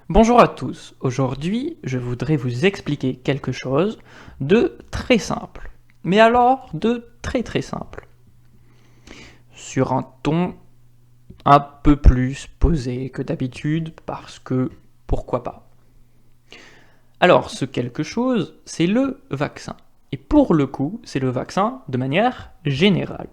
Bonjour à tous, aujourd'hui je voudrais vous expliquer quelque chose de très simple, mais alors de très simple, sur un ton un peu plus posé que d'habitude parce que pourquoi pas. Alors ce quelque chose, c'est le vaccin, et pour le coup c'est le vaccin de manière générale.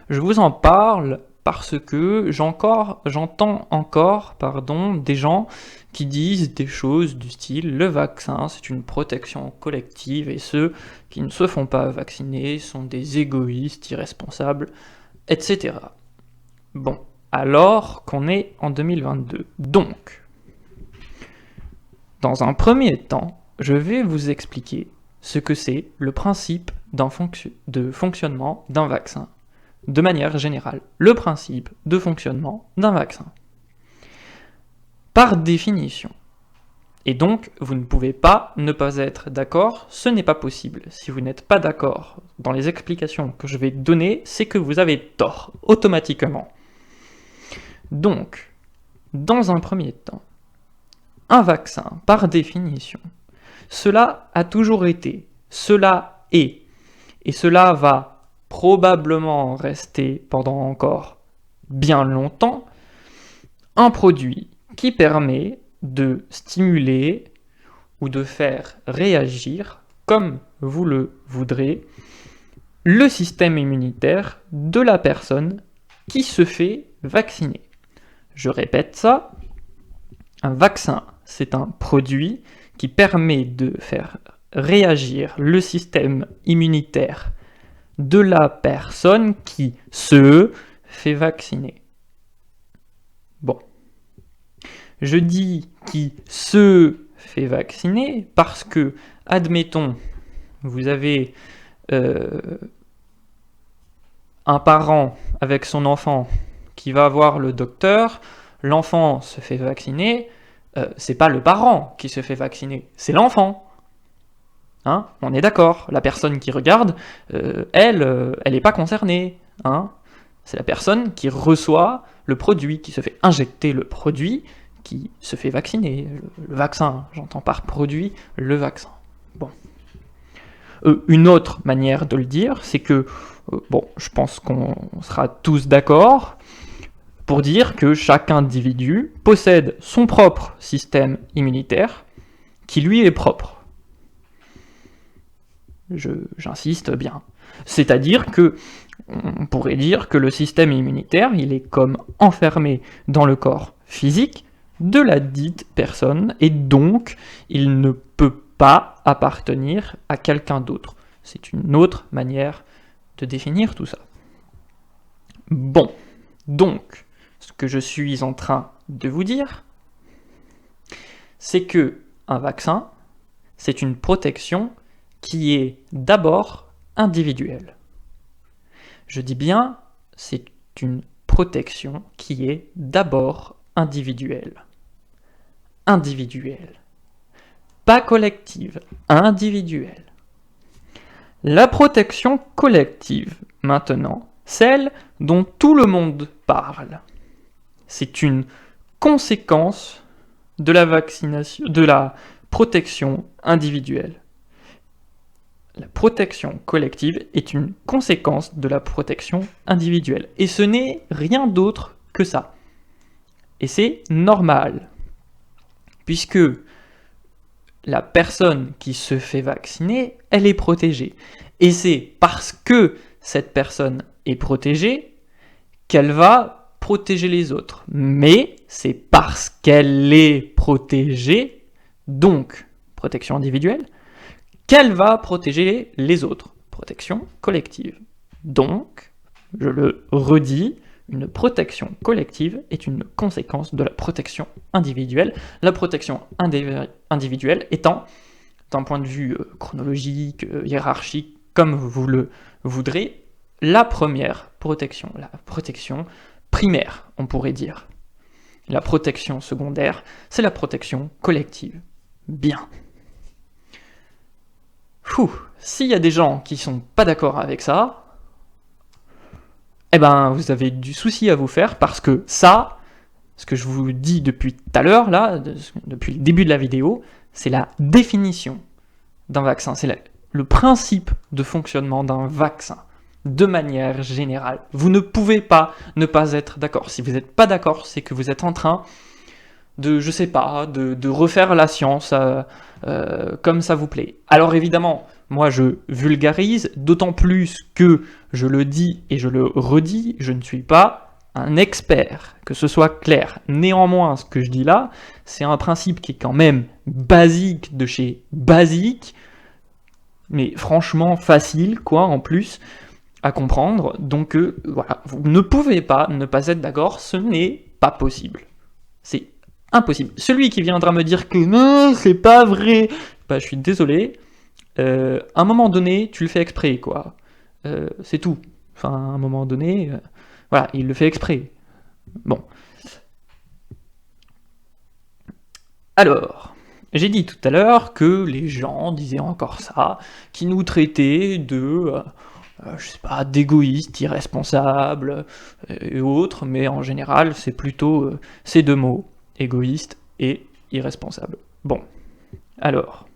Je vous en parle parce que j'entends encore des gens qui disent des choses du style le vaccin c'est une protection collective et ceux qui ne se font pas vacciner sont des égoïstes irresponsables, etc. Bon, alors qu'on est en 2022. Donc, dans un premier temps, je vais vous expliquer ce que c'est le principe de fonctionnement d'un vaccin. De manière générale, le principe de fonctionnement d'un vaccin. Par définition. Et donc, vous ne pouvez pas ne pas être d'accord, ce n'est pas possible. Si vous n'êtes pas d'accord dans les explications que je vais donner, c'est que vous avez tort, automatiquement. Donc, dans un premier temps, un vaccin, par définition, cela a toujours été, cela est, et cela va probablement rester pendant encore bien longtemps, un produit qui permet de stimuler ou de faire réagir, comme vous le voudrez, le système immunitaire de la personne qui se fait vacciner. Je répète ça, un vaccin, c'est un produit qui permet de faire réagir le système immunitaire de la personne qui se fait vacciner. Bon. Je dis qui se fait vacciner parce que, admettons, vous avez un parent avec son enfant qui va voir le docteur, l'enfant se fait vacciner, c'est pas le parent qui se fait vacciner, c'est l'enfant. Hein, on est d'accord, la personne qui regarde, elle n'est pas concernée. Hein, c'est la personne qui reçoit le produit, qui se fait injecter le produit, qui se fait vacciner. Le vaccin, j'entends par produit, le vaccin. Bon. Une autre manière de le dire, c'est que, bon, je pense qu'on sera tous d'accord pour dire que chaque individu possède son propre système immunitaire qui lui est propre. J'insiste bien. C'est-à-dire que on pourrait dire que le système immunitaire, il est comme enfermé dans le corps physique de la dite personne, et donc il ne peut pas appartenir à quelqu'un d'autre. C'est une autre manière de définir tout ça. Bon, donc, ce que je suis en train de vous dire, c'est que un vaccin, c'est une protection qui est d'abord individuelle. Je dis bien, c'est une protection qui est d'abord individuelle. Individuelle. Pas collective, individuelle. La protection collective, maintenant, celle dont tout le monde parle, c'est une conséquence de la vaccination, de la protection individuelle. La protection collective est une conséquence de la protection individuelle. Et ce n'est rien d'autre que ça. Et c'est normal. Puisque la personne qui se fait vacciner, elle est protégée. Et c'est parce que cette personne est protégée qu'elle va protéger les autres. Mais c'est parce qu'elle est protégée, donc protection individuelle, qu'elle va protéger les autres. Protection collective. Donc, je le redis, une protection collective est une conséquence de la protection individuelle. La protection individuelle étant, d'un point de vue chronologique, hiérarchique, comme vous le voudrez, la première protection, la protection primaire, on pourrait dire. La protection secondaire, c'est la protection collective. Bien. S'il y a des gens qui sont pas d'accord avec ça, eh ben vous avez du souci à vous faire parce que ça, Ce que je vous dis depuis tout à l'heure, là, depuis le début de la vidéo, c'est la définition d'un vaccin. C'est le principe de fonctionnement d'un vaccin, de manière générale. Vous ne pouvez pas ne pas être d'accord. Si vous n'êtes pas d'accord, c'est que vous êtes en train de, je sais pas, de refaire la science comme ça vous plaît. Alors évidemment, moi je vulgarise, d'autant plus que je le dis et je le redis, je ne suis pas un expert, que ce soit clair. Néanmoins, ce que je dis là, c'est un principe qui est quand même basique de chez basique, mais franchement facile, quoi, en plus, à comprendre. Donc voilà, vous ne pouvez pas ne pas être d'accord, ce n'est pas possible. C'est impossible. Celui qui viendra me dire que non, c'est pas vrai, bah je suis désolé. À un moment donné, tu le fais exprès, quoi. C'est tout. Enfin, à un moment donné, voilà, il le fait exprès. Bon. Alors, j'ai dit tout à l'heure que les gens disaient encore ça, qui nous traitaient de, je sais pas, d'égoïstes, irresponsables et autres, mais en général, c'est plutôt ces deux mots, égoïste et irresponsable. Bon, alors,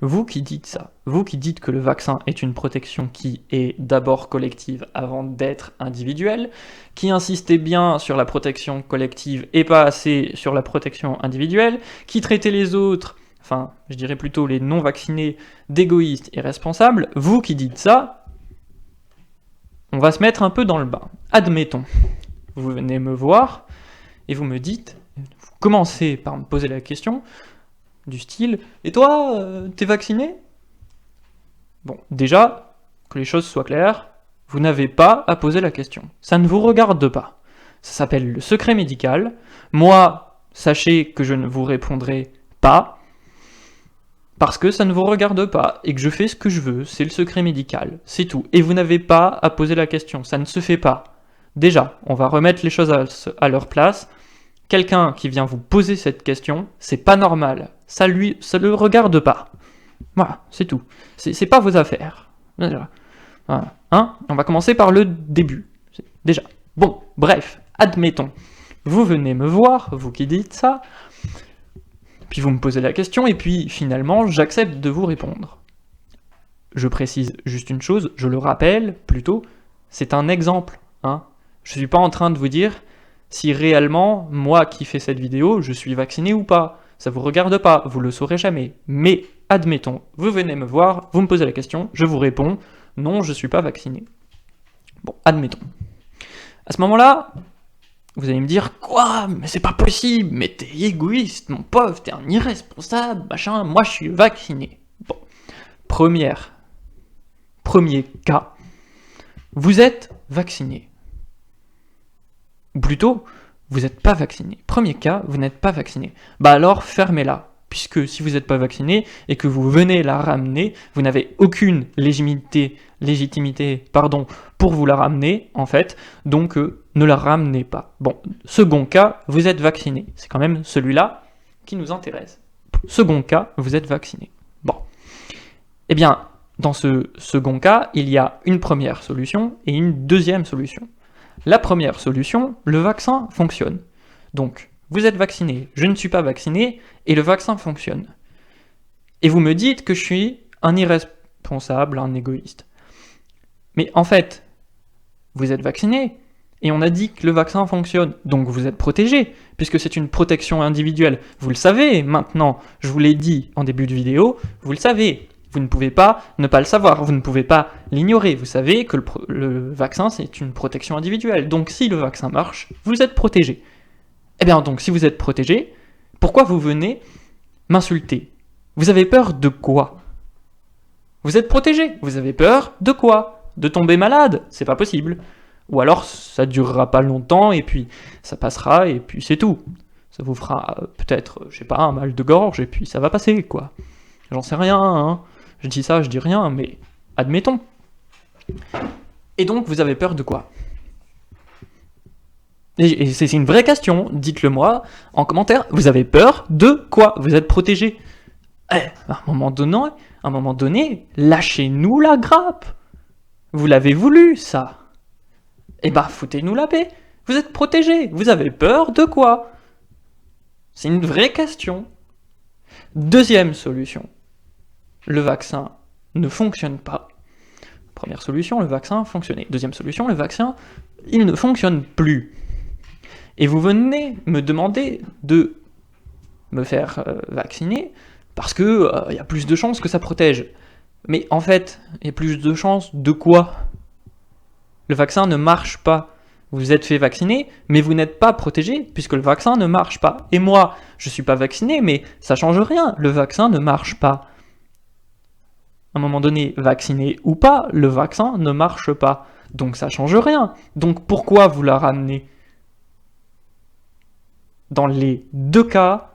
vous qui dites ça, vous qui dites que le vaccin est une protection qui est d'abord collective avant d'être individuelle, qui insistez bien sur la protection collective et pas assez sur la protection individuelle, qui traitez les autres, enfin, je dirais plutôt les non-vaccinés, d'égoïstes et responsables, vous qui dites ça, on va se mettre un peu dans le bain. Admettons, vous venez me voir et vous me dites, vous commencez par me poser la question, du style « Et toi, t'es vacciné ?» Bon, déjà, que les choses soient claires, vous n'avez pas à poser la question. Ça ne vous regarde pas. Ça s'appelle le secret médical. Moi, sachez que je ne vous répondrai pas, parce que ça ne vous regarde pas, et que je fais ce que je veux, c'est le secret médical, c'est tout. Et vous n'avez pas à poser la question, ça ne se fait pas. Déjà, on va remettre les choses à leur place. Quelqu'un qui vient vous poser cette question, c'est pas normal. Ça le regarde pas. Voilà, c'est tout. C'est pas vos affaires. Voilà. Hein? On va commencer par le début. Déjà. Bon, bref, admettons. Vous venez me voir, vous qui dites ça, puis vous me posez la question, et puis finalement, j'accepte de vous répondre. Je précise juste une chose, je le rappelle plutôt, c'est un exemple. Hein? Je suis pas en train de vous dire si réellement, moi qui fais cette vidéo, je suis vacciné ou pas. Ça vous regarde pas, vous le saurez jamais. Mais, admettons, vous venez me voir, vous me posez la question, je vous réponds, non, je suis pas vacciné. Bon, admettons. À ce moment-là, vous allez me dire, quoi? Mais c'est pas possible, mais t'es égoïste, mon pauvre, t'es un irresponsable, machin, moi je suis vacciné. Bon, premier cas, vous êtes vacciné. Ou plutôt, vous n'êtes pas vacciné. Premier cas, vous n'êtes pas vacciné. Bah alors, fermez-la. Puisque si vous n'êtes pas vacciné et que vous venez la ramener, vous n'avez aucune légitimité pour vous la ramener, en fait. Donc, ne la ramenez pas. Bon, second cas, vous êtes vacciné. C'est quand même celui-là qui nous intéresse. Second cas, vous êtes vacciné. Bon. Eh bien, dans ce second cas, il y a une première solution et une deuxième solution. La première solution, le vaccin fonctionne. Donc, vous êtes vacciné, je ne suis pas vacciné, et le vaccin fonctionne. Et vous me dites que je suis un irresponsable, un égoïste. Mais en fait, vous êtes vacciné, et on a dit que le vaccin fonctionne, donc vous êtes protégé, puisque c'est une protection individuelle. Vous le savez maintenant, je vous l'ai dit en début de vidéo, vous le savez. Vous ne pouvez pas ne pas le savoir, vous ne pouvez pas l'ignorer. Vous savez que le vaccin, c'est une protection individuelle. Donc si le vaccin marche, vous êtes protégé. Eh bien donc, si vous êtes protégé, pourquoi vous venez m'insulter? Vous avez peur de quoi? Vous êtes protégé, vous avez peur de quoi? De tomber malade? C'est pas possible. Ou alors, ça durera pas longtemps, et puis ça passera, et puis c'est tout. Ça vous fera peut-être, je sais pas, un mal de gorge, et puis ça va passer, quoi. J'en sais rien, hein. Je dis ça, je dis rien, mais admettons. Et donc, vous avez peur de quoi? Et c'est une vraie question, dites-le moi en commentaire. Vous avez peur de quoi? Vous êtes protégé. À un moment donné, lâchez-nous la grappe. Vous l'avez voulu, ça. Eh ben, foutez-nous la paix. Vous êtes protégé. Vous avez peur de quoi? C'est une vraie question. Deuxième solution. Le vaccin ne fonctionne pas. Première solution, le vaccin fonctionnait. Deuxième solution, le vaccin, il ne fonctionne plus. Et vous venez me demander de me faire vacciner parce que y a plus de chances que ça protège. Mais en fait, il y a plus de chances de quoi? Le vaccin ne marche pas. Vous êtes fait vacciner, mais vous n'êtes pas protégé puisque le vaccin ne marche pas. Et moi, je ne suis pas vacciné, mais ça change rien. Le vaccin ne marche pas. À un moment donné, vacciné ou pas, le vaccin ne marche pas. Donc ça change rien. Donc pourquoi vous la ramenez? Dans les deux cas,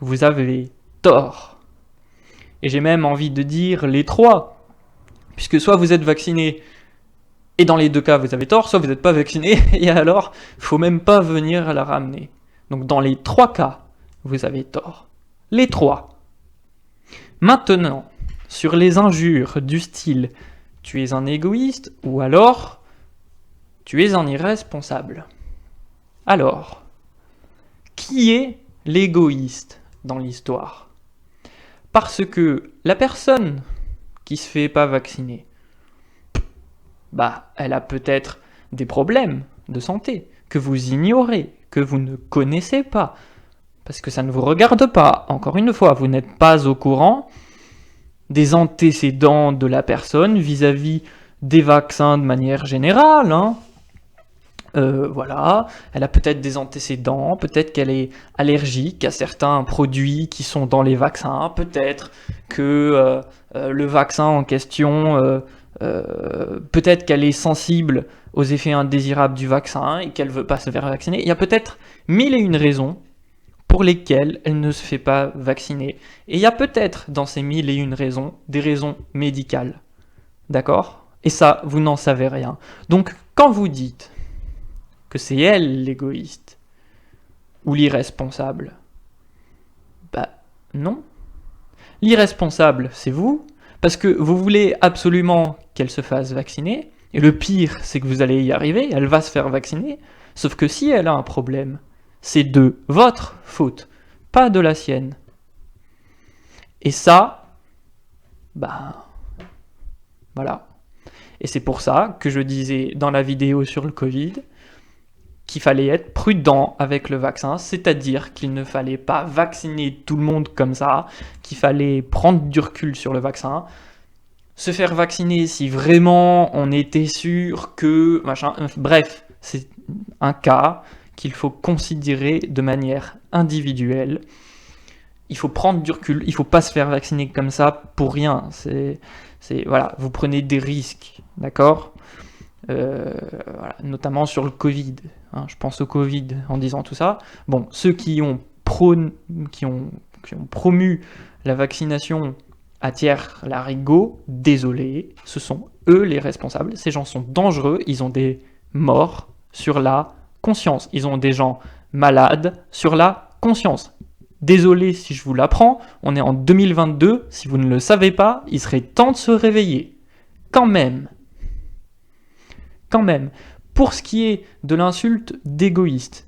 vous avez tort. Et j'ai même envie de dire les trois. Puisque soit vous êtes vacciné, et dans les deux cas vous avez tort, soit vous n'êtes pas vacciné, et alors, il ne faut même pas venir la ramener. Donc dans les trois cas, vous avez tort. Les trois. Maintenant, sur les injures du style « tu es un égoïste » ou alors « tu es un irresponsable ». Alors, qui est l'égoïste dans l'histoire? Parce que la personne qui se fait pas vacciner, elle a peut-être des problèmes de santé que vous ignorez, que vous ne connaissez pas, parce que ça ne vous regarde pas. Encore une fois, vous n'êtes pas au courant des antécédents de la personne vis-à-vis des vaccins de manière générale. Voilà, elle a peut-être des antécédents, peut-être qu'elle est allergique à certains produits qui sont dans les vaccins, peut-être que le vaccin en question, peut-être qu'elle est sensible aux effets indésirables du vaccin et qu'elle ne veut pas se faire vacciner. Il y a peut-être 1001 raisons pour lesquelles elle ne se fait pas vacciner. Et il y a peut-être dans ces 1001 raisons, des raisons médicales. D'accord? Et ça, vous n'en savez rien. Donc, quand vous dites que c'est elle l'égoïste ou l'irresponsable, non. L'irresponsable, c'est vous, parce que vous voulez absolument qu'elle se fasse vacciner, et le pire, c'est que vous allez y arriver, elle va se faire vacciner, sauf que si elle a un problème, c'est de votre faute, pas de la sienne. Et ça, voilà. Et c'est pour ça que je disais dans la vidéo sur le Covid qu'il fallait être prudent avec le vaccin, c'est-à-dire qu'il ne fallait pas vacciner tout le monde comme ça, qu'il fallait prendre du recul sur le vaccin, se faire vacciner si vraiment on était sûr que... Bref, c'est un cas qu'il faut considérer de manière individuelle. Il faut prendre du recul, il ne faut pas se faire vacciner comme ça pour rien. Voilà, vous prenez des risques, d'accord ? Voilà, notamment sur le Covid. Je pense au Covid en disant tout ça. Bon, ceux qui ont promu la vaccination à tiers-larigot, désolé, ce sont eux les responsables. Ces gens sont dangereux, ils ont des morts sur la conscience. Ils ont des gens malades sur la conscience. Désolé si je vous l'apprends, on est en 2022, si vous ne le savez pas, il serait temps de se réveiller. Quand même. Pour ce qui est de l'insulte d'égoïste,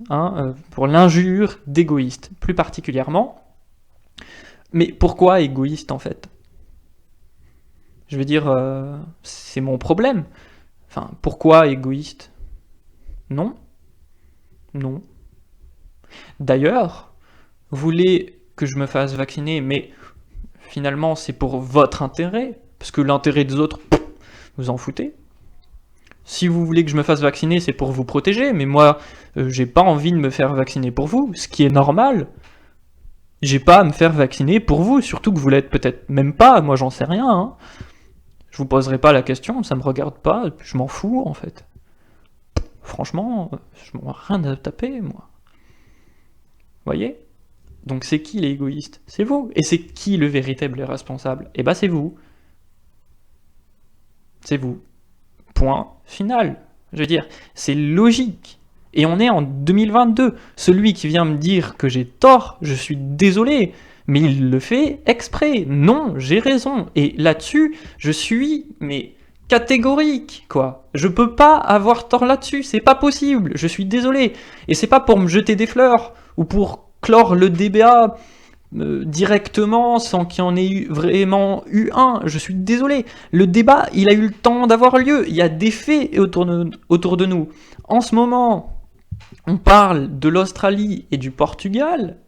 pour l'injure d'égoïste plus particulièrement, mais pourquoi égoïste en fait? Je veux dire, c'est mon problème. Enfin, pourquoi égoïste? Non. D'ailleurs, vous voulez que je me fasse vacciner, mais finalement c'est pour votre intérêt, parce que l'intérêt des autres, vous en foutez. Si vous voulez que je me fasse vacciner, c'est pour vous protéger, mais moi, j'ai pas envie de me faire vacciner pour vous, ce qui est normal. J'ai pas à me faire vacciner pour vous, surtout que vous l'êtes peut-être même pas, moi j'en sais rien. Je vous poserai pas la question, ça me regarde pas, je m'en fous en fait. Franchement, je m'en ai rien à taper, moi. Voyez? Donc c'est qui l'égoïste? C'est vous. Et c'est qui le véritable responsable? Eh ben c'est vous. C'est vous. Point final. Je veux dire, c'est logique. Et on est en 2022. Celui qui vient me dire que j'ai tort, je suis désolé, mais il le fait exprès. Non, j'ai raison. Et là-dessus, je suis catégorique, quoi. Je peux pas avoir tort là-dessus, c'est pas possible, je suis désolé. Et c'est pas pour me jeter des fleurs, ou pour clore le débat directement sans qu'il y en ait vraiment eu un. Je suis désolé. Le débat, il a eu le temps d'avoir lieu. Il y a des faits autour de nous. En ce moment, on parle de l'Australie et du Portugal,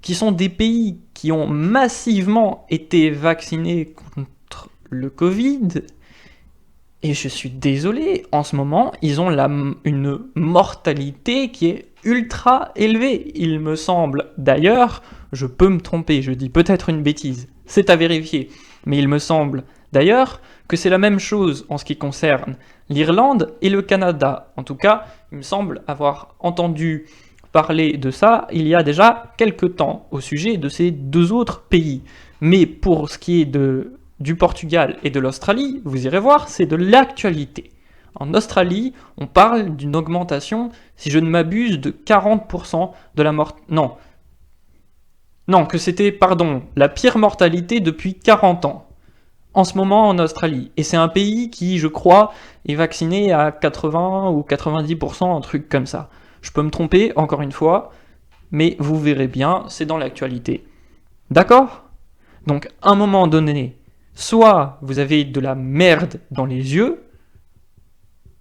qui sont des pays qui ont massivement été vaccinés contre le Covid. Et je suis désolé, en ce moment, ils ont une mortalité qui est ultra élevée. Il me semble, d'ailleurs, je peux me tromper, je dis peut-être une bêtise, c'est à vérifier, mais il me semble d'ailleurs que c'est la même chose en ce qui concerne l'Irlande et le Canada. En tout cas, il me semble avoir entendu parler de ça il y a déjà quelques temps au sujet de ces deux autres pays. Mais pour ce qui est du Portugal et de l'Australie, vous irez voir, c'est de l'actualité. En Australie, on parle d'une augmentation, si je ne m'abuse, de 40% de la mort... Non, que c'était, la pire mortalité depuis 40 ans. En ce moment en Australie. Et c'est un pays qui, je crois, est vacciné à 80 ou 90%, un truc comme ça. Je peux me tromper, encore une fois, mais vous verrez bien, c'est dans l'actualité. D'accord ? Donc, à un moment donné, soit vous avez de la merde dans les yeux,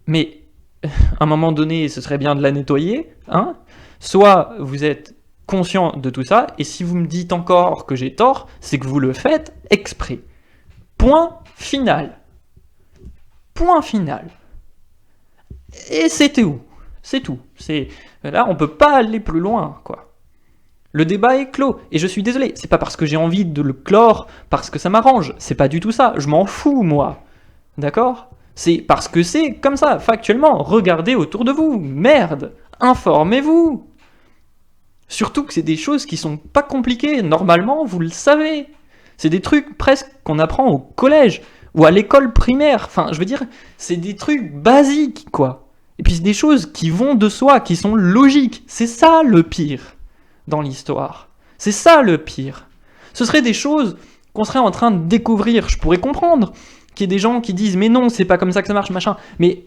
mais à un moment donné, ce serait bien de la nettoyer, hein ? Soit vous êtes conscient de tout ça, et si vous me dites encore que j'ai tort, c'est que vous le faites exprès. Point final. Point final. Et c'était où ? C'est tout. Là, on peut pas aller plus loin, quoi. Le débat est clos, et je suis désolé, c'est pas parce que j'ai envie de le clore, parce que ça m'arrange, c'est pas du tout ça, je m'en fous, moi. D'accord ? C'est parce que c'est comme ça, factuellement, regardez autour de vous, merde, informez-vous. Surtout que c'est des choses qui sont pas compliquées, normalement, vous le savez. C'est des trucs presque qu'on apprend au collège, ou à l'école primaire, enfin, je veux dire, c'est des trucs basiques, quoi. Et puis c'est des choses qui vont de soi, qui sont logiques, c'est ça le pire dans l'histoire. C'est ça le pire. Ce serait des choses qu'on serait en train de découvrir. Je pourrais comprendre qu'il y ait des gens qui disent « Mais non, c'est pas comme ça que ça marche, machin. » Mais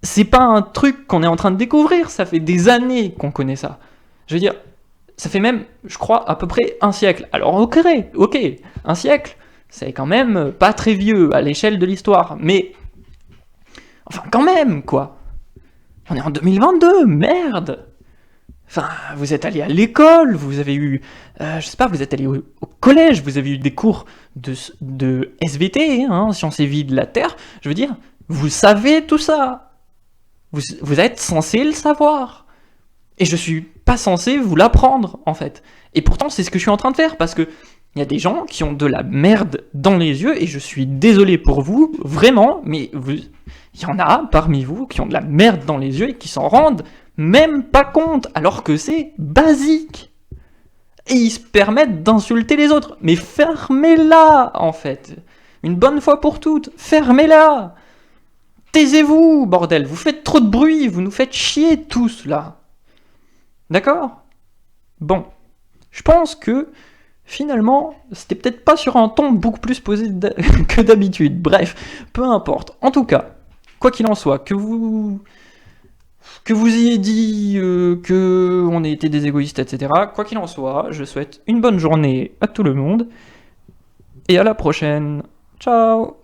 c'est pas un truc qu'on est en train de découvrir. Ça fait des années qu'on connaît ça. Je veux dire, ça fait même, je crois, à peu près un siècle. Alors ok, un siècle, c'est quand même pas très vieux à l'échelle de l'histoire. Mais, enfin quand même, quoi. On est en 2022, merde. Enfin, vous êtes allé à l'école, vous avez eu, je sais pas, vous êtes allé au collège, vous avez eu des cours de SVT, hein, Sciences et Vie de la Terre. Je veux dire, vous savez tout ça. Vous êtes censé le savoir. Et je suis pas censé vous l'apprendre, en fait. Et pourtant, c'est ce que je suis en train de faire, parce que il y a des gens qui ont de la merde dans les yeux, et je suis désolé pour vous, vraiment, mais il y en a parmi vous qui ont de la merde dans les yeux et qui s'en rendent même pas compte, alors que c'est basique. Et ils se permettent d'insulter les autres. Mais fermez-la, en fait. Une bonne fois pour toutes, fermez-la. Taisez-vous, bordel, vous faites trop de bruit, vous nous faites chier tous, là. D'accord ? Bon, je pense que, finalement, c'était peut-être pas sur un ton beaucoup plus posé que d'habitude. Bref, peu importe. En tout cas, quoi qu'il en soit, que vous ayez dit que on était des égoïstes, etc. Quoi qu'il en soit, je souhaite une bonne journée à tout le monde. Et à la prochaine. Ciao.